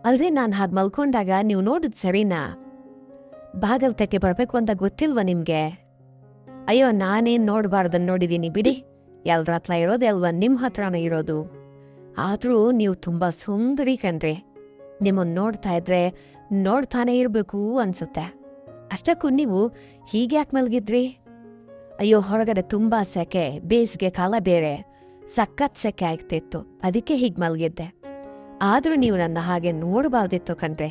ಅಲ್ರಿ ನಾನು ಹಾಗೆ ಮಲ್ಕೊಂಡಾಗ ನೀವು ನೋಡಿದ್ ಸರಿನಾ? ಬಾಗಲ್ ತೆಕ್ಕೆ ಬರಬೇಕು ಅಂತ ಗೊತ್ತಿಲ್ವ ನಿಮ್ಗೆ? ಅಯ್ಯೋ, ನಾನೇನು ನೋಡಬಾರ್ದನ್ನು ನೋಡಿದ್ದೀನಿ ಬಿಡಿ. ಎಲ್ರ ಹತ್ರ ಇರೋದು ಅಲ್ವಾ ನಿಮ್ಮ ಹತ್ರನೇ ಇರೋದು. ಆದರೂ ನೀವು ತುಂಬ ಸುಂದರಿ ಕಣ್ರಿ. ನಿಮ್ಮನ್ನು ನೋಡ್ತಾ ಇದ್ರೆ ನೋಡ್ತಾನೆ ಇರಬೇಕು ಅನ್ಸುತ್ತೆ. ಅಷ್ಟಕ್ಕೂ ನೀವು ಹೀಗೆ ಯಾಕೆ ಮಲಗಿದ್ರಿ? ಅಯ್ಯೋ, ಹೊರಗಡೆ ತುಂಬ ಸೆಕೆ, ಬೇಸಿಗೆ ಕಾಲ ಬೇರೆ, ಸಖತ್ ಸೆಕೆ ಆಗ್ತಿತ್ತು, ಅದಕ್ಕೆ ಹೀಗೆ ಮಲಗಿದ್ದೆ. ಆದರೂ ನೀವು ನನ್ನ ಹಾಗೆ ನೋಡಬಾರ್ದಿತ್ತು ಕಣ್ರೆ.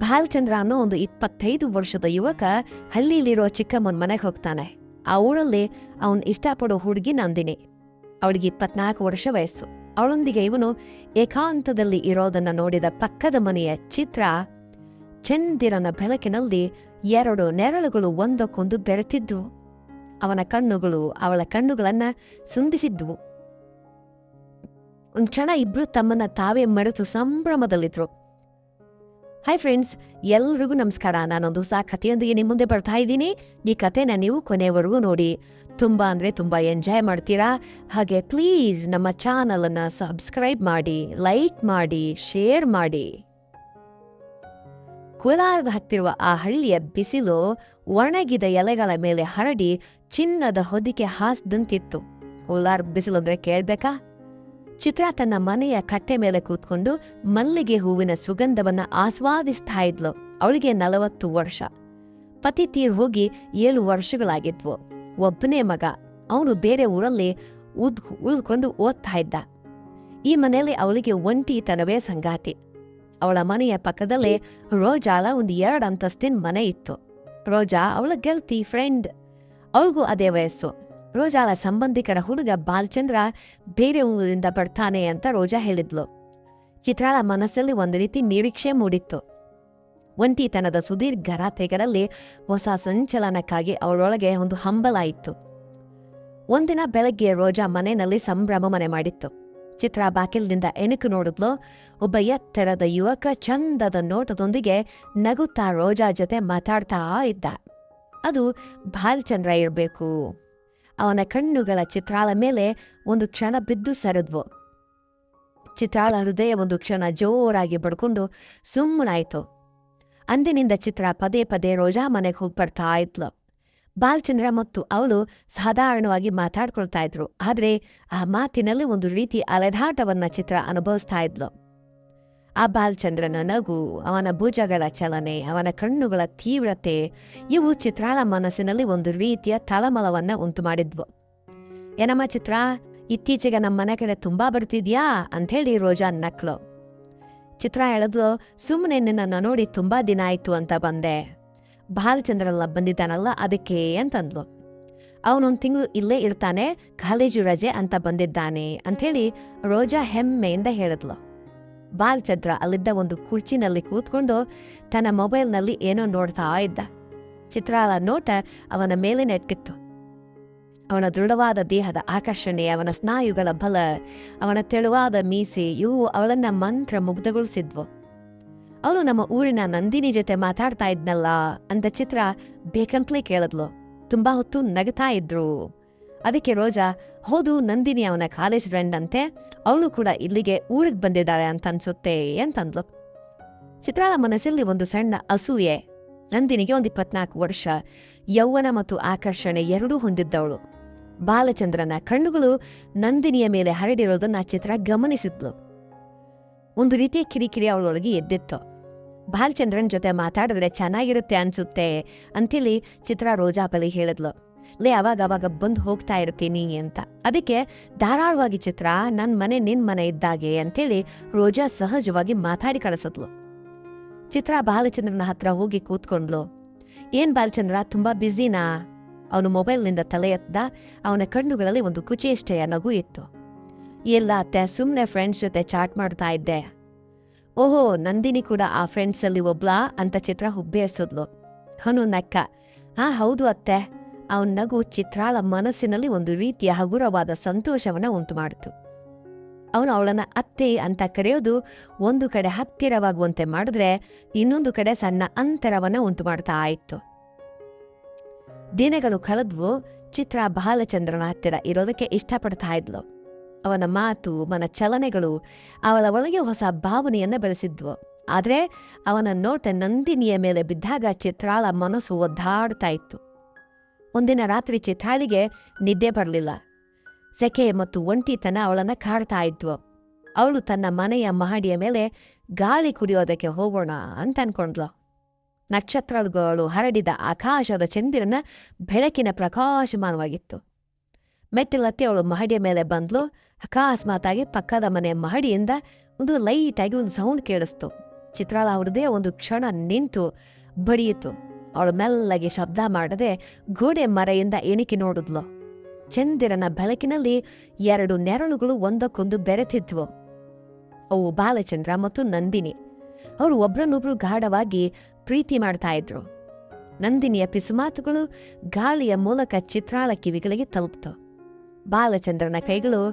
ಭಾಲ್ಚಂದ್ರ ಅನ್ನೋ ಒಂದು 25 ವರ್ಷದ ಯುವಕ ಹಳ್ಳಿಲಿರೋ ಚಿಕ್ಕಮ್ಮನ ಮನೆಗೆ ಹೋಗ್ತಾನೆ. ಆ ಊರಲ್ಲಿ ಅವನು ಇಷ್ಟಪಡೋ ಹುಡುಗಿ ನಂದಿನಿ. ಅವಳಿಗೆ 24 ವರ್ಷ ವಯಸ್ಸು. ಅವಳೊಂದಿಗೆ ಇವನು ಏಕಾಂತದಲ್ಲಿ ಇರೋದನ್ನ ನೋಡಿದ ಪಕ್ಕದ ಮನೆಯ ಚಿತ್ರ ಚಂದಿರನ ಬೆಳಕಿನಲ್ಲಿ 2 ನೆರಳುಗಳು ಒಂದಕ್ಕೊಂದು ಬೆರೆತಿದ್ವು. ಅವನ ಕಣ್ಣುಗಳು ಅವಳ ಕಣ್ಣುಗಳನ್ನ ಸುಂದಿಸಿದ್ವು. ಒಂದು ಕ್ಷಣ ಇಬ್ರು ತಮ್ಮನ್ನ ತಾವೇ ಮರೆತು ಸಂಭ್ರಮದಲ್ಲಿದ್ರು. ಹಾಯ್ ಫ್ರೆಂಡ್ಸ್, ಎಲ್ರಿಗೂ ನಮಸ್ಕಾರ. ನಾನೊಂದು ಹೊಸ ಕಥೆಯೊಂದಿಗೆ ನಿಮ್ಮ ಮುಂದೆ ಬರ್ತಾ ಇದ್ದೀನಿ. ಈ ಕಥೆನ ನೀವು ಕೊನೆವರೆಗೂ ನೋಡಿ ತುಂಬಾ ಅಂದ್ರೆ ತುಂಬಾ ಎಂಜಾಯ್ ಮಾಡ್ತೀರಾ. ಹಾಗೆ ಪ್ಲೀಸ್ ನಮ್ಮ ಚಾನಲನ್ನು ಸಬ್ಸ್ಕ್ರೈಬ್ ಮಾಡಿ, ಲೈಕ್ ಮಾಡಿ, ಶೇರ್ ಮಾಡಿ. ಕೋಲಾರದ ಹತ್ತಿರುವ ಆ ಹಳ್ಳಿಯ ಬಿಸಿಲು ಒಣಗಿದ ಎಲೆಗಳ ಮೇಲೆ ಹರಡಿ ಚಿನ್ನದ ಹೊದಿಕೆ ಹಾಸ್ದಂತಿತ್ತು. ಕೋಲಾರ ಬಿಸಿಲು ಅಂದ್ರೆ ಕೇಳ್ಬೇಕಾ? ಚಿತ್ರ ತನ್ನ ಮನೆಯ ಕಟ್ಟೆ ಮೇಲೆ ಕೂತ್ಕೊಂಡು ಮಲ್ಲಿಗೆ ಹೂವಿನ ಸುಗಂಧವನ್ನ ಆಸ್ವಾದಿಸ್ತಾ ಇದ್ಲು. ಅವಳಿಗೆ 40 ವರ್ಷ. ಪತಿ ತೀರ್ ಹೋಗಿ 7 ವರ್ಷಗಳಾಗಿದ್ವು. ಒಬ್ಬನೇ ಮಗ. ಅವನು ಬೇರೆ ಊರಲ್ಲಿ ಉಳಿದುಕೊಂಡು ಓದ್ತಾ ಇದ್ದ. ಈ ಮನೆಯಲ್ಲಿ ಅವಳಿಗೆ ಒಂಟಿತನವೇ ಸಂಗಾತಿ. ಅವಳ ಮನೆಯ ಪಕ್ಕದಲ್ಲೇ ರೋಜಾಳ ಒಂದು 2 ಅಂತಸ್ತಿನ ಮನೆ ಇತ್ತು. ರೋಜಾ ಅವಳ ಗೆಳತಿ, ಫ್ರೆಂಡ್. ಅವಳಿಗೂ ಅದೇ ವಯಸ್ಸು. ರೋಜಾಳ ಸಂಬಂಧಿಕರ ಹುಡುಗ ಬಾಲ್ಚಂದ್ರ ಬೇರೆ ಊರಿಂದ ಬರ್ತಾನೆ ಅಂತ ರೋಜಾ ಹೇಳಿದ್ಲು. ಚಿತ್ರಾಳ ಮನಸ್ಸಲ್ಲಿ ಒಂದು ರೀತಿ ನಿರೀಕ್ಷೆ ಮೂಡಿತ್ತು. ಒಂಟಿತನದ ಸುದೀರ್ಘ ರಾತ್ರಿಗಳಲ್ಲಿ ಹೊಸ ಸಂಚಲನಕ್ಕಾಗಿ ಅವಳೊಳಗೆ ಒಂದು ಹಂಬಲ ಇತ್ತು. ಒಂದಿನ ಬೆಳಗ್ಗೆ ರೋಜಾ ಮನೆಯಲ್ಲಿ ಸಂಭ್ರಮ ಮನೆ ಮಾಡಿತ್ತು. ಚಿತ್ರ ಬಾಕಿಲಿನಿಂದ ಎಣುಕು ನೋಡಿದ್ಲು. ಒಬ್ಬ ಎತ್ತರದ ಯುವಕ ಚಂದದ ನೋಟದೊಂದಿಗೆ ನಗುತ್ತಾ ರೋಜಾ ಜೊತೆ ಮಾತಾಡ್ತಾ ಇದ್ದ. ಅದು ಭಾಲ್ಚಂದ್ರ ಇರಬೇಕು. ಅವನ ಕಣ್ಣುಗಳ ಚಿತ್ರಾಳ ಮೇಲೆ ಒಂದು ಕ್ಷಣ ಬಿದ್ದು ಸರಿದ್ವು. ಚಿತ್ರಾಳ ಹೃದಯ ಒಂದು ಕ್ಷಣ ಜೋರಾಗಿ ಬಡ್ಕೊಂಡು ಸುಮ್ಮನಾಯ್ತು. ಅಂದಿನಿಂದ ಚಿತ್ರ ಪದೇ ಪದೇ ರೋಜಾ ಮನೆಗೆ ಹೋಗಿ ಬರ್ತಾ ಇದ್ಲು. ಬಾಲ್ಚಂದ್ರ ಮತ್ತು ಅವಳು ಸಾಧಾರಣವಾಗಿ ಮಾತಾಡ್ಕೊಳ್ತಾ ಇದ್ರು. ಆದರೆ ಆ ಮಾತಿನಲ್ಲಿ ಒಂದು ರೀತಿ ಅಲೆದಾಟವನ್ನ ಚಿತ್ರ ಅನುಭವಿಸ್ತಾ ಇದ್ಲು. ಆ ಬಾಲ್ಚಂದ್ರನ ನಗು, ಅವನ ಭುಜಗಳ ಚಲನೆ, ಅವನ ಕಣ್ಣುಗಳ ತೀವ್ರತೆ ಇವು ಚಿತ್ರಾಳ ಮನಸ್ಸಿನಲ್ಲಿ ಒಂದು ರೀತಿಯ ತಳಮಳವನ್ನ ಉಂಟು ಮಾಡಿದ್ವು. ಏನಮ್ಮ ಚಿತ್ರ, ಇತ್ತೀಚೆಗೆ ನಮ್ಮ ಮನೆ ಕಡೆ ತುಂಬಾ ಬರ್ತಿದ್ಯಾ ಅಂಥೇಳಿ ರೋಜಾ ನಕ್ಲು. ಚಿತ್ರ ಹೇಳಿದ್ಲು, ಸುಮ್ಮನೆ ನಿನ್ನನ್ನು ನೋಡಿ ತುಂಬಾ ದಿನ ಆಯ್ತು ಅಂತ ಬಂದೆ. ಬಾಲ್ಚಂದ್ರಲ್ಲ ಬಂದಿದ್ದಾನಲ್ಲ ಅದಕ್ಕೆ ಅಂತಂದ್ಲು. ಅವನೊಂದು ತಿಂಗಳು ಇಲ್ಲೇ ಇರ್ತಾನೆ, ಕಾಲೇಜು ರಜೆ ಅಂತ ಬಂದಿದ್ದಾನೆ ಅಂಥೇಳಿ ರೋಜಾ ಹೆಮ್ಮೆಯಿಂದ ಹೇಳಿದ್ಲು. ಬಾಲ್ಚಂದ್ರ ಅಲ್ಲಿದ್ದ ಒಂದು ಕುರ್ಚಿನಲ್ಲಿ ಕೂತ್ಕೊಂಡು ತನ್ನ ಮೊಬೈಲ್ನಲ್ಲಿ ಏನೋ ನೋಡ್ತಾ ಇದ್ದ. ಚಿತ್ರಾಳ ನೋಟ ಅವನ ಮೇಲೆ ನೆಟ್ಕಿತ್ತು. ಅವನ ದೃಢವಾದ ದೇಹದ ಆಕರ್ಷಣೆ, ಅವನ ಸ್ನಾಯುಗಳ ಬಲ, ಅವನ ತೆಳುವಾದ ಮೀಸೆ ಇವು ಅವಳನ್ನ ಮಂತ್ರ ಮುಗ್ಧಗೊಳಿಸಿದ್ವು. ಅವನು ನಮ್ಮ ಊರಿನ ನಂದಿನಿ ಜೊತೆ ಮಾತಾಡ್ತಾ ಇದ್ನಲ್ಲ ಅಂತ ಚಿತ್ರ ಬೇಕಂತಲೇ ಕೇಳಿದ್ಲು. ತುಂಬಾ ಹೊತ್ತು ನಗತಾ ಇದ್ರು. ಅದಕ್ಕೆ ರೋಜಾ, ಹೌದು, ನಂದಿನಿ ಅವನ ಕಾಲೇಜ್ ಫ್ರೆಂಡ್ ಅಂತೆ, ಅವಳು ಕೂಡ ಇಲ್ಲಿಗೆ ಊರಿಗೆ ಬಂದಿದ್ದಾಳೆ ಅಂತ ಅನ್ಸುತ್ತೆ ಅಂತಂದ್ಲು. ಚಿತ್ರಾಳ ಮನಸ್ಸಲ್ಲಿ ಒಂದು ಸಣ್ಣ ಅಸೂಯೆ. ನಂದಿನಿಗೆ ಒಂದು 24 ವರ್ಷ, ಯೌವನ ಮತ್ತು ಆಕರ್ಷಣೆ ಎರಡೂ ಹೊಂದಿದ್ದವಳು. ಬಾಲಚಂದ್ರನ ಕಣ್ಣುಗಳು ನಂದಿನಿಯ ಮೇಲೆ ಹರಡಿರೋದನ್ನ ಚಿತ್ರ ಗಮನಿಸಿದ್ಲು. ಒಂದು ರೀತಿಯ ಕಿರಿಕಿರಿ ಅವಳೊಳಗೆ ಎದ್ದಿತ್ತು. ಬಾಲಚಂದ್ರನ್ ಜೊತೆ ಮಾತಾಡಿದ್ರೆ ಚೆನ್ನಾಗಿರುತ್ತೆ ಅನ್ಸುತ್ತೆ ಅಂತೇಳಿ ಚಿತ್ರ ರೋಜಾ ಬಳಿ ಹೇಳಿದ್ಲು. ಅವಾಗ ಬಂದು ಹೋಗ್ತಾ ಇರ್ತೀನಿ ಅಂತ. ಅದಕ್ಕೆ ಧಾರಾಳವಾಗಿ ಚಿತ್ರ, ನನ್ನ ಮನೆ ನಿನ್ ಮನೆ ಇದ್ದಾಗೆ ಅಂತೇಳಿ ರೋಜಾ ಸಹಜವಾಗಿ ಮಾತಾಡಿ ಕಳಿಸಿದ್ಲು. ಚಿತ್ರ ಬಾಲಚಂದ್ರನ ಹತ್ರ ಹೋಗಿ ಕೂತ್ಕೊಂಡ್ಲು. ಏನ್ ಬಾಲಚಂದ್ರ, ತುಂಬಾ ಬ್ಯುಸಿನಾ? ಅವನು ಮೊಬೈಲ್ನಿಂದ ತಲೆ ಎತ್ತ. ಅವನ ಕಣ್ಣುಗಳಲ್ಲಿ ಒಂದು ಕುಚೇಷ್ಟೆಯ ನಗು ಇತ್ತು. ಎಲ್ಲ ಅತ್ತೆ, ಸುಮ್ಮನೆ ಫ್ರೆಂಡ್ಸ್ ಜೊತೆ ಚಾಟ್ ಮಾಡ್ತಾ ಇದ್ದೆ. ಓಹೋ, ನಂದಿನಿ ಕೂಡ ಆ ಫ್ರೆಂಡ್ಸಲ್ಲಿ ಒಬ್ಳಾ ಅಂತ ಚಿತ್ರ ಹುಬ್ಬೇರ್ಸಿದ್ಲು. ಅವನು ನಕ್ಕ. ಹೌದು ಅತ್ತೆ. ಅವನ ನಗು ಚಿತ್ರಾಳ ಮನಸ್ಸಿನಲ್ಲಿ ಒಂದು ರೀತಿಯ ಹಗುರವಾದ ಸಂತೋಷವನ್ನ ಉಂಟು ಮಾಡಿತು. ಅವನು ಅವಳನ್ನ ಅತ್ತೆ ಅಂತ ಕರೆಯೋದು ಒಂದು ಕಡೆ ಹತ್ತಿರವಾಗುವಂತೆ ಮಾಡಿದ್ರೆ ಇನ್ನೊಂದು ಕಡೆ ಸಣ್ಣ ಅಂತರವನ್ನ ಉಂಟು ಮಾಡ್ತಾ ಇತ್ತು. ದಿನಗಳು ಕಳೆದ್ವು. ಚಿತ್ರ ಬಾಲಚಂದ್ರನ ಹತ್ತಿರ ಇರೋದಕ್ಕೆ ಇಷ್ಟಪಡ್ತಾ ಇದ್ಲು. ಅವನ ಮಾತು, ಅವನ ಚಲನೆಗಳು ಅವಳ ಒಳಗೆ ಹೊಸ ಭಾವನೆಯನ್ನ ಬೆಳೆಸಿದ್ವು. ಆದರೆ ಅವನ ನೋಟ ನಂದಿನಿಯ ಮೇಲೆ ಬಿದ್ದಾಗ ಚಿತ್ರಾಳ ಮನಸ್ಸು ಒದ್ದಾಡ್ತಾ ಇತ್ತು. ಒಂದಿನ ರಾತ್ರಿ ಚಿತ್ರಾಳಿಗೆ ನಿದ್ದೆ ಬರಲಿಲ್ಲ. ಸೆಕೆ ಮತ್ತು ಒಂಟಿತನ ಅವಳನ್ನ ಕಾಡ್ತಾ ಇದ್ವು. ಅವಳು ತನ್ನ ಮನೆಯ ಮಹಡಿಯ ಮೇಲೆ ಗಾಳಿ ಕುಡಿಯೋದಕ್ಕೆ ಹೋಗೋಣ ಅಂತ ಅನ್ಕೊಂಡ್ಲು. ನಕ್ಷತ್ರಗಳು ಹರಡಿದ ಆಕಾಶದ ಚಂದಿರನ ಬೆಳಕಿನ ಪ್ರಕಾಶಮಾನವಾಗಿತ್ತು. ಮೆಟ್ಟಿಲತ್ತಿ ಅವಳು ಮಹಡಿಯ ಮೇಲೆ ಬಂದ್ಲು. ಅಕಸ್ಮಾತಾಗಿ ಪಕ್ಕದ ಮನೆಯ ಮಹಡಿಯಿಂದ ಒಂದು ಲೈಟಾಗಿ ಒಂದು ಸೌಂಡ್ ಕೇಳಿಸ್ತು. ಚಿತ್ರಾಳ ಹೃದಯ ಒಂದು ಕ್ಷಣ ನಿಂತು ಬಡಿಯಿತು. ಅವಳು ಮೆಲ್ಲಗೆ ಶಬ್ದ ಮಾಡದೆ ಗೋಡೆ ಮರೆಯಿಂದ ಎಣಿಕೆ ನೋಡಿದ್ಲು. ಚಂದಿರನ ಬೆಳಕಿನಲ್ಲಿ 2 ನೆರಳುಗಳು ಒಂದಕ್ಕೊಂದು ಬೆರೆತಿದ್ವು. ಅವು ಬಾಲಚಂದ್ರ ಮತ್ತು ನಂದಿನಿ. ಅವರು ಒಬ್ರನ್ನೊಬ್ರು ಗಾಢವಾಗಿ ಪ್ರೀತಿ ಮಾಡ್ತಾ ಇದ್ರು. ನಂದಿನಿಯ ಪಿಸುಮಾತುಗಳು ಗಾಳಿಯ ಮೂಲಕ ಚಿತ್ರಾಳ ಕಿವಿಗಳಿಗೆ ತಲುಪ್ತು. ಬಾಲಚಂದ್ರನ ಕೈಗಳು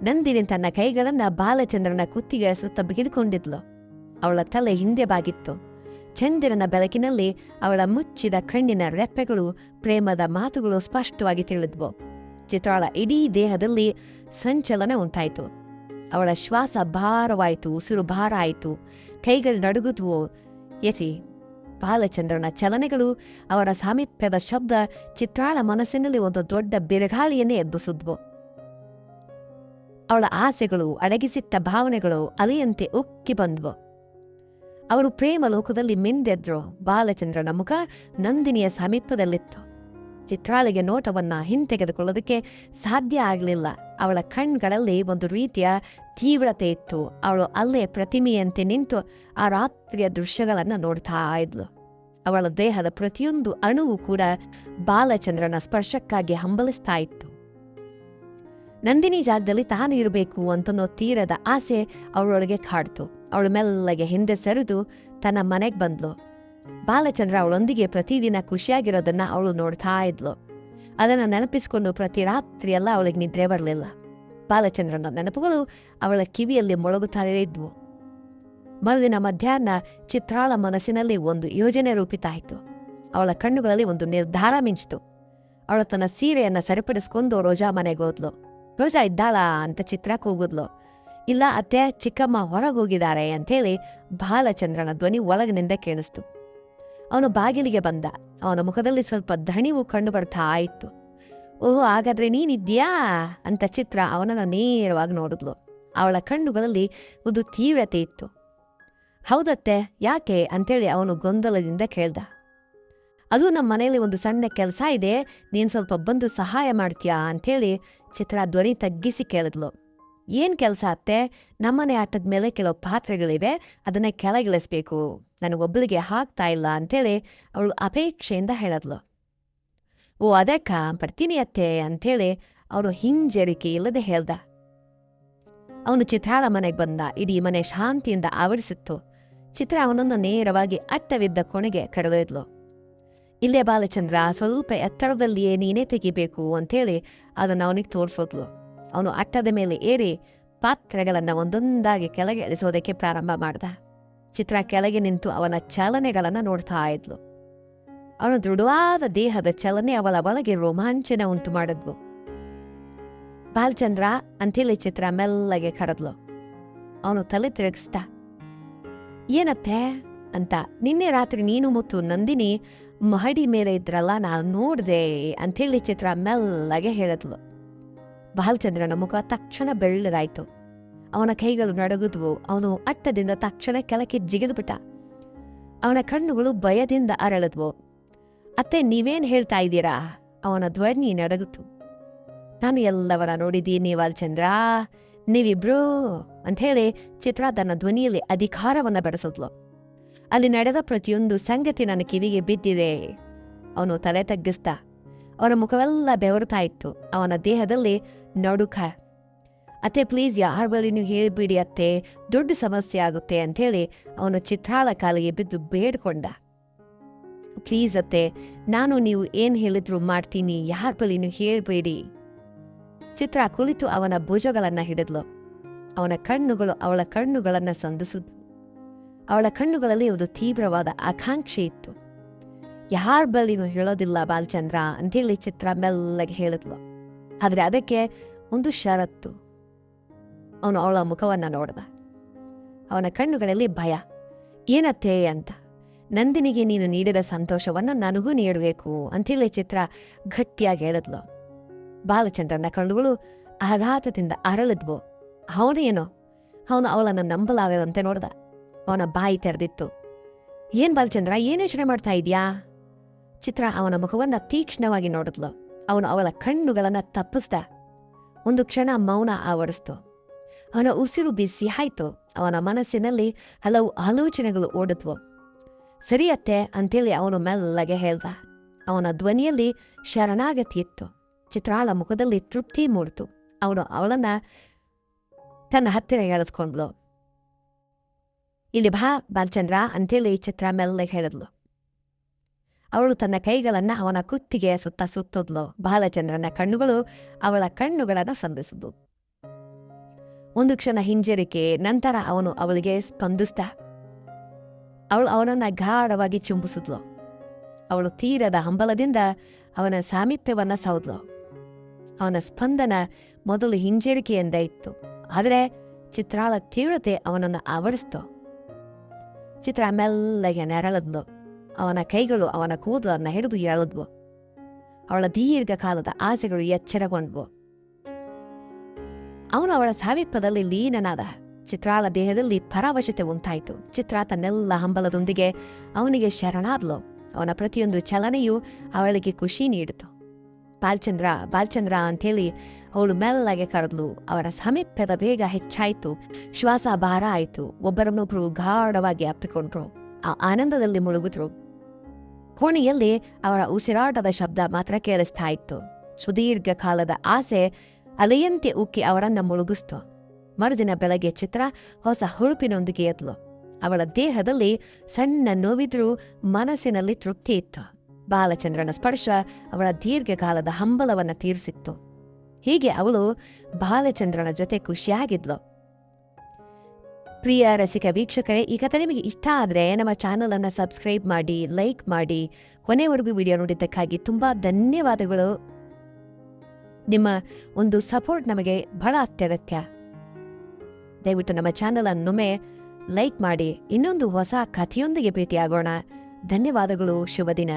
ನಂದಿನಿ ತನ್ನ ಕೈಗಳನ್ನ ಬಾಲಚಂದ್ರನ ಕುತ್ತಿಗೆ ಸುತ್ತ ಬಿಗಿದುಕೊಂಡಿದ್ಲು. ಅವಳ ತಲೆ ಹಿಂದೆ ಬಾಗಿತ್ತು. ಚಂದಿರನ ಬೆಳಕಿನಲ್ಲಿ ಅವಳ ಮುಚ್ಚಿದ ಕಣ್ಣಿನ ರೆಪ್ಪೆಗಳು, ಪ್ರೇಮದ ಮಾತುಗಳು ಸ್ಪಷ್ಟವಾಗಿ ತಿಳಿದ್ವು. ಚಿತ್ರಾಳ ಇಡೀ ದೇಹದಲ್ಲಿ ಸಂಚಲನ ಉಂಟಾಯಿತು. ಅವಳ ಶ್ವಾಸ ಭಾರವಾಯಿತು, ಉಸಿರು ಭಾರ ಆಯಿತು, ಕೈಗಳು ನಡುಗುದ್ವು. ಯತಿ ಬಾಲಚಂದ್ರನ ಚಲನೆಗಳು, ಅವರ ಸಾಮೀಪ್ಯದ ಶಬ್ದ ಚಿತ್ರಾಳ ಮನಸ್ಸಿನಲ್ಲಿ ಒಂದು ದೊಡ್ಡ ಬಿರುಗಾಳಿಯನ್ನೇ ಎಬ್ಬಿಸಿದ್ವು. ಅವಳ ಆಸೆಗಳು, ಅಡಗಿಸಿಟ್ಟ ಭಾವನೆಗಳು ಅಲೆಯಂತೆ ಉಕ್ಕಿ ಬಂದ್ವು. ಅವರು ಪ್ರೇಮ ಲೋಕದಲ್ಲಿ ಮಿಂದೆದ್ರು. ಬಾಲಚಂದ್ರನ ಮುಖ ನಂದಿನಿಯ ಸಮೀಪದಲ್ಲಿತ್ತು. ಚಿತ್ರಾಳಿಗೆ ನೋಟವನ್ನ ಹಿಂತೆಗೆದುಕೊಳ್ಳೋದಕ್ಕೆ ಸಾಧ್ಯ ಆಗಲಿಲ್ಲ. ಅವಳ ಕಣ್ಗಳಲ್ಲಿ ಒಂದು ರೀತಿಯ ತೀವ್ರತೆ ಇತ್ತು. ಅವಳು ಅಲ್ಲೇ ಪ್ರತಿಮೆಯಂತೆ ನಿಂತು ಆ ರಾತ್ರಿಯ ದೃಶ್ಯಗಳನ್ನು ನೋಡ್ತಾ ಇದ್ಲು. ಅವಳ ದೇಹದ ಪ್ರತಿಯೊಂದು ಅಣುವು ಕೂಡ ಬಾಲಚಂದ್ರನ ಸ್ಪರ್ಶಕ್ಕಾಗಿ ಹಂಬಲಿಸ್ತಾ ಇತ್ತು. ನಂದಿನಿ ಜಾಗದಲ್ಲಿ ತಾನು ಇರಬೇಕು ಅಂತನೋ ತೀರದ ಆಸೆ ಅವಳೊಳಗೆ ಕಾಡ್ತು. ಅವಳು ಮೆಲ್ಲಗೆ ಹಿಂದೆ ಸರಿದು ತನ್ನ ಮನೆಗೆ ಬಂದ್ಲು. ಬಾಲಚಂದ್ರ ಅವಳೊಂದಿಗೆ ಪ್ರತಿದಿನ ಖುಷಿಯಾಗಿರೋದನ್ನ ಅವಳು ನೋಡ್ತಾ ಇದ್ಲು. ಅದನ್ನು ನೆನಪಿಸಿಕೊಂಡು ಪ್ರತಿ ರಾತ್ರಿಯೆಲ್ಲ ಅವಳಿಗೆ ನಿದ್ರೆ ಬರಲಿಲ್ಲ. ಬಾಲಚಂದ್ರನ ನೆನಪುಗಳು ಅವಳ ಕಿವಿಯಲ್ಲಿ ಮೊಳಗುತ್ತಲೇ ಇದ್ವು. ಮರುದಿನ ಮಧ್ಯಾಹ್ನ ಚಿತ್ರಾಳ ಮನಸ್ಸಿನಲ್ಲಿ ಒಂದು ಯೋಜನೆ ರೂಪಿತಾಯಿತು. ಅವಳ ಕಣ್ಣುಗಳಲ್ಲಿ ಒಂದು ನಿರ್ಧಾರ ಮಿಂಚಿತು. ಅವಳು ತನ್ನ ಸೀರೆಯನ್ನ ಸರಿಪಡಿಸ್ಕೊಂಡು ರೋಜಾ ಮನೆಗೆ ಹೋದ್ಲು. ರೋಜಾ ಇದ್ದಾಳಾ ಅಂತ ಚಿತ್ರ ಕೂಗಿದ್ಲು. ಇಲ್ಲ ಅತ್ತೆ, ಚಿಕ್ಕಮ್ಮ ಹೊರಗೋಗಿದ್ದಾರೆ ಅಂಥೇಳಿ ಬಾಲಚಂದ್ರನ ಧ್ವನಿ ಒಳಗಿನಿಂದ ಕೇಳಿಸ್ತು. ಅವನು ಬಾಗಿಲಿಗೆ ಬಂದ. ಅವನ ಮುಖದಲ್ಲಿ ಸ್ವಲ್ಪ ದಣಿವು ಕಂಡು ಬರ್ತಾ ಇತ್ತು. ಓಹೋ, ಹಾಗಾದ್ರೆ ನೀನಿದ್ಯಾ ಅಂತ ಚಿತ್ರ ಅವನನ್ನು ನೇರವಾಗಿ ನೋಡಿದ್ಲು. ಅವಳ ಕಣ್ಣುಗಳಲ್ಲಿ ಒಂದು ತೀವ್ರತೆ ಇತ್ತು. ಹೌದತ್ತೆ, ಯಾಕೆ ಅಂತೇಳಿ ಅವನು ಗೊಂದಲದಿಂದ ಕೇಳ್ದ. ಅದು ನಮ್ಮ ಮನೆಯಲ್ಲಿ ಒಂದು ಸಣ್ಣ ಕೆಲಸ ಇದೆ, ನೀನು ಸ್ವಲ್ಪ ಬಂದು ಸಹಾಯ ಮಾಡ್ತೀಯಾ ಅಂಥೇಳಿ ಚಿತ್ರ ಧ್ವನಿ ತಗ್ಗಿಸಿ ಕೇಳಿದ್ಲು. ಏನ್ ಕೆಲಸ ಅತ್ತೆ? ನಮ್ಮನೆ ಆಟದ ಮೇಲೆ ಕೆಲವು ಪಾತ್ರೆಗಳಿವೆ, ಅದನ್ನ ಕೆಳಗಿಳಿಸ್ಬೇಕು, ನನಗೊಬ್ಬಳಿಗೆ ಹಾಕ್ತಾ ಇಲ್ಲ ಅಂಥೇಳಿ ಅವಳು ಅಪೇಕ್ಷೆಯಿಂದ ಹೇಳಿದ್ಲು. ಓ ಅದಕ್ಕ, ಬರ್ತೀನಿ ಅತ್ತೆ ಅಂಥೇಳಿ ಅವನು ಹಿಂಜರಿಕೆ ಇಲ್ಲದೆ ಹೇಳ್ದ. ಅವನು ಚಿತ್ರಾಳ ಮನೆಗೆ ಬಂದ. ಇಡೀ ಮನೆ ಶಾಂತಿಯಿಂದ ಆವರಿಸಿತ್ತು. ಚಿತ್ರ ಅವನನ್ನು ನೇರವಾಗಿ ಅಟ್ಟವಿದ್ದ ಕೊನೆಗೆ ಕರೆದೊಯ್ದ್ಲು. ಇಲ್ಲೇ ಬಾಲಚಂದ್ರ, ಸ್ವಲ್ಪ ಎತ್ತರದಲ್ಲಿಯೇ ನೀನೇ ತೆಗಿಬೇಕು ಅಂಥೇಳಿ ಅದನ್ನು ಅವನಿಗೆ ತೋರ್ಸೋದ್ಲು. ಅವನು ಅಟ್ಟದ ಮೇಲೆ ಏರಿ ಪಾತ್ರೆಗಳನ್ನು ಒಂದೊಂದಾಗಿ ಕೆಳಗೆ ಇಳಿಸೋದಕ್ಕೆ ಪ್ರಾರಂಭ ಮಾಡ್ದ. ಚಿತ್ರ ಕೆಳಗೆ ನಿಂತು ಅವನ ಚಲನೆಗಳನ್ನು ನೋಡ್ತಾ ಇದ್ಲು. ಅವನ ದೃಢವಾದ ದೇಹದ ಚಲನೆ ಅವಳ ಒಳಗೆ ರೋಮಾಂಚನ ಉಂಟು ಮಾಡಿದ್ವು. ಬಾಲಚಂದ್ರ ಅಂಥೇಳಿ ಚಿತ್ರ ಮೆಲ್ಲಗೆ ಕರೆದ್ಲು. ಅವನು ತಲೆ ತಿರುಗಿಸ್ದ. ಏನತ್ತೆ ಅಂತ. ನಿನ್ನೆ ರಾತ್ರಿ ನೀನು ಮತ್ತು ನಂದಿನಿ ಮಹಡಿ ಮೇಲೆ ಇದ್ರಲ್ಲ, ನಾನು ನೋಡ್ದೆ ಅಂಥೇಳಿ ಚಿತ್ರ ಮೆಲ್ಲಗೆ ಹೇಳಿದ್ಲು. ಬಾಲಚಂದ್ರನ ಮುಖ ತಕ್ಷಣ ಬೆಳ್ಳಗಾಯ್ತು. ಅವನ ಕೈಗಳು ನಡಗುದ್ವು. ಅವನು ಅಟ್ಟದಿಂದ ತಕ್ಷಣ ಕೆಳಕ್ಕೆ ಜಿಗಿದ್ಬಿಟ್ಟ. ಅವನ ಕಣ್ಣುಗಳು ಭಯದಿಂದ ಅರಳಿದ್ವು. ಅತ್ತೆ, ನೀವೇನ್ ಹೇಳ್ತಾ ಇದ್ದೀರಾ? ಅವನ ಧ್ವನಿ ನಡಗುತ್ತು. ನಾನು ಎಲ್ಲವರ ನೋಡಿದ್ದೀನಿ ಬಾಲಚಂದ್ರ, ನೀವಿಬ್ರೂ ಅಂಥೇಳಿ ಚಿತ್ರ ತನ್ನ ಧ್ವನಿಯಲ್ಲಿ ಅಧಿಕಾರವನ್ನು ಬೆಳೆಸಿದ್ಲು. ಅಲ್ಲಿ ನಡೆದ ಪ್ರತಿಯೊಂದು ಸಂಗತಿ ನನ್ನ ಕಿವಿಗೆ ಬಿದ್ದಿದೆ. ಅವನು ತಲೆ ತಗ್ಗಿಸ್ದ. ಅವನ ಮುಖವೆಲ್ಲ ಬೆವರುತ್ತಾ ಇತ್ತು. ಅವನ ದೇಹದಲ್ಲಿ ನಡುಕ. ಅತ್ತೆ ಪ್ಲೀಸ್, ಯಾರ ಬಳಿ ನೀವು ಹೇಳ್ಬಿಡಿ ಅತ್ತೆ, ದೊಡ್ಡ ಸಮಸ್ಯೆ ಆಗುತ್ತೆ ಅಂಥೇಳಿ ಅವನು ಚಿತ್ರಾಳ ಕಾಲಿಗೆ ಬಿದ್ದು ಬೇಡ್ಕೊಂಡ. ಪ್ಲೀಸ್ ಅತ್ತೆ, ನಾನು ನೀವು ಏನು ಹೇಳಿದ್ರು ಮಾಡ್ತೀನಿ, ಯಾರ ಬಳಿ ನೀವು ಹೇಳ್ಬೇಡಿ. ಚಿತ್ರ ಕುಳಿತು ಅವನ ಭುಜಗಳನ್ನು ಹಿಡಿದ್ಲು. ಅವನ ಕಣ್ಣುಗಳು ಅವಳ ಕಣ್ಣುಗಳನ್ನು ಸಂಧಿಸಿದ್ವು. ಅವಳ ಕಣ್ಣುಗಳಲ್ಲಿ ಒಂದು ತೀವ್ರವಾದ ಆಕಾಂಕ್ಷೆ ಇತ್ತು. ಯಾರ ಬಳಿನೂ ಹೇಳೋದಿಲ್ಲ ಬಾಲಚಂದ್ರ ಅಂಥೇಳಿ ಚಿತ್ರ ಮೆಲ್ಲಗೆ ಹೇಳಿದ್ಲು. ಆದರೆ ಅದಕ್ಕೆ ಒಂದು ಷರತ್ತು. ಅವನು ಅವಳ ಮುಖವನ್ನು ನೋಡ್ದ. ಅವನ ಕಣ್ಣುಗಳಲ್ಲಿ ಭಯ. ಏನತ್ತೆ ಅಂತ. ನಂದಿನಿಗೆ ನೀನು ನೀಡಿದ ಸಂತೋಷವನ್ನು ನನಗೂ ನೀಡಬೇಕು ಅಂಥೇಳಿ ಚಿತ್ರ ಗಟ್ಟಿಯಾಗಿ ಹೇಳಿದ್ಲು. ಬಾಲಚಂದ್ರನ ಕಣ್ಣುಗಳು ಆಘಾತದಿಂದ ಅರಳಿದ್ವು. ಅವನೇನೋ ಅವನು ಅವಳನ್ನು ನಂಬಲಾಗದಂತೆ ನೋಡ್ದ. ಅವನ ಬಾಯಿ ತೆರೆದಿತ್ತು. ಏನ್ ಬಾಲಚಂದ್ರ, ಏನ್ ಯೋಚನೆ ಮಾಡ್ತಾ ಇದ್ಯಾ? ಚಿತ್ರ ಅವನ ಮುಖವನ್ನ ತೀಕ್ಷ್ಣವಾಗಿ ನೋಡಿದ್ಲು. ಅವನು ಅವಳ ಕಣ್ಣುಗಳನ್ನ ತಪ್ಪಿಸ್ದ. ಒಂದು ಕ್ಷಣ ಮೌನ ಆವರಿಸ್ತು. ಅವನ ಉಸಿರು ಬಿಸಿ ಆಯ್ತು. ಅವನ ಮನಸ್ಸಿನಲ್ಲಿ ಹಲವು ಆಲೋಚನೆಗಳು ಓಡಿದ್ವು. ಸರಿಯತ್ತೆ ಅಂತೇಳಿ ಅವನು ಮೆಲ್ಲಗೆ ಹೇಳ್ದ. ಅವನ ಧ್ವನಿಯಲ್ಲಿ ಶರಣಾಗತಿ ಇತ್ತು. ಚಿತ್ರಾಳ ಮುಖದಲ್ಲಿ ತೃಪ್ತಿ ಮೂಡಿತು. ಅವನು ಅವಳನ್ನ ತನ್ನ ಹತ್ತಿರ ಎಳೆದುಕೊಂಡ್ಲು. ಇಲ್ಲಿ ಬಾ ಬಾಲಚಂದ್ರ ಅಂತೇಳಿ ಚಿತ್ರ ಮೆಲ್ಲಗೆ ಹೇಳಿದ್ಲು. ಅವಳು ತನ್ನ ಕೈಗಳನ್ನ ಅವನ ಕುತ್ತಿಗೆಯ ಸುತ್ತ ಸುತ್ತದ್ಲು. ಬಾಲಚಂದ್ರನ ಕಣ್ಣುಗಳು ಅವಳ ಕಣ್ಣುಗಳನ್ನ ಸಂಧಿಸಿದ್ವು. ಒಂದು ಕ್ಷಣ ಹಿಂಜರಿಕೆ, ನಂತರ ಅವನು ಅವಳಿಗೆ ಸ್ಪಂದಿಸ್ದ. ಅವಳು ಅವನನ್ನ ಗಾಢವಾಗಿ ಚುಂಬಿಸಿದ್ಲು. ಅವಳು ತೀರದ ಹಂಬಲದಿಂದ ಅವನ ಸಾಮೀಪ್ಯವನ್ನ ಸೌದ್ಲು. ಅವನ ಸ್ಪಂದನ ಮೊದಲು ಹಿಂಜರಿಕೆಯಿಂದ ಇತ್ತು, ಆದರೆ ಚಿತ್ರಾಳ ತೀವ್ರತೆ ಅವನನ್ನು ಆವರಿಸ್ತು. ಚಿತ್ರ ಮೆಲ್ಲಗೆ ನೆರಳದ್ಲು. ಅವನ ಕೈಗಳು ಅವನ ಕೂದಲನ್ನ ಹಿಡಿದು ಎಳೆದ್ವು. ಅವಳ ದೀರ್ಘಕಾಲದ ಆಸೆಗಳು ಎಚ್ಚರಗೊಂಡ್ವು. ಅವನು ಅವಳ ಸಾಮೀಪ್ಯದಲ್ಲಿ ಲೀನನಾದ. ಚಿತ್ರಾಳ ದೇಹದಲ್ಲಿ ಪರವಶತೆ ಉಂಟಾಯಿತು. ಚಿತ್ರ ತನ್ನೆಲ್ಲ ಹಂಬಲದೊಂದಿಗೆ ಅವನಿಗೆ ಶರಣಾದ್ಲು. ಅವನ ಪ್ರತಿಯೊಂದು ಚಲನೆಯೂ ಅವಳಿಗೆ ಖುಷಿ ನೀಡಿತು. ಬಾಲ್ಚಂದ್ರ ಅಂಥೇಳಿ ಅವಳು ಮೆಲ್ಲಗೆ ಕರೆದ್ಲು. ಅವರ ಸಮೀಪದ ಬೇಗ ಹೆಚ್ಚಾಯಿತು. ಶ್ವಾಸ ಭಾರ ಆಯಿತು. ಒಬ್ಬರನ್ನೊಬ್ಬರು ಗಾಢವಾಗಿ ಅಪ್ಪಿಕೊಂಡ್ರು. ಆ ಆನಂದದಲ್ಲಿ ಮುಳುಗಿದ್ರು. ಕೋಣೆಯಲ್ಲಿ ಅವರ ಉಸಿರಾಟದ ಶಬ್ದ ಮಾತ್ರ ಕೇಳಿಸ್ತಾ ಇತ್ತು. ಸುದೀರ್ಘ ಕಾಲದ ಆಸೆ ಅಲೆಯಂತೆ ಉಕ್ಕಿ ಅವರನ್ನ ಮುಳುಗಿಸ್ತು. ಮರುದಿನ ಬೆಳಗ್ಗೆ ಚಿತ್ರ ಹೊಸ ಹುರುಪಿನೊಂದಿಗೆ ಎದ್ಲು. ಅವಳ ದೇಹದಲ್ಲಿ ಸಣ್ಣ ನೋವಿದ್ರೂ ಮನಸ್ಸಿನಲ್ಲಿ ತೃಪ್ತಿ ಇತ್ತು. ಬಾಲಚಂದ್ರನ ಸ್ಪರ್ಶ ಅವಳ ದೀರ್ಘಕಾಲದ ಹಂಬಲವನ್ನು ತೀರಿಸಿತ್ತು. ಹೀಗೆ ಅವಳು ಬಾಲಚಂದ್ರನ ಜೊತೆ ಖುಷಿಯಾಗಿದ್ಲು. ಪ್ರಿಯ ರಸಿಕ ವೀಕ್ಷಕರೇ, ಈ ಕಥೆ ನಿಮಗೆ ಇಷ್ಟ ಆದರೆ ನಮ್ಮ ಚಾನಲ್ ಅನ್ನು ಸಬ್ಸ್ಕ್ರೈಬ್ ಮಾಡಿ, ಲೈಕ್ ಮಾಡಿ. ಕೊನೆವರೆಗೂ ವಿಡಿಯೋ ನೋಡಿದ್ದಕ್ಕಾಗಿ ತುಂಬಾ ಧನ್ಯವಾದಗಳು. ನಿಮ್ಮ ಒಂದು ಸಪೋರ್ಟ್ ನಮಗೆ ಬಹಳ ಅತ್ಯಗತ್ಯ. ದಯವಿಟ್ಟು ನಮ್ಮ ಚಾನಲ್ ಅನ್ನೊಮ್ಮೆ ಲೈಕ್ ಮಾಡಿ. ಇನ್ನೊಂದು ಹೊಸ ಕಥೆಯೊಂದಿಗೆ ಭೇಟಿಯಾಗೋಣ. ಧನ್ಯವಾದಗಳು. ಶುಭ ದಿನ.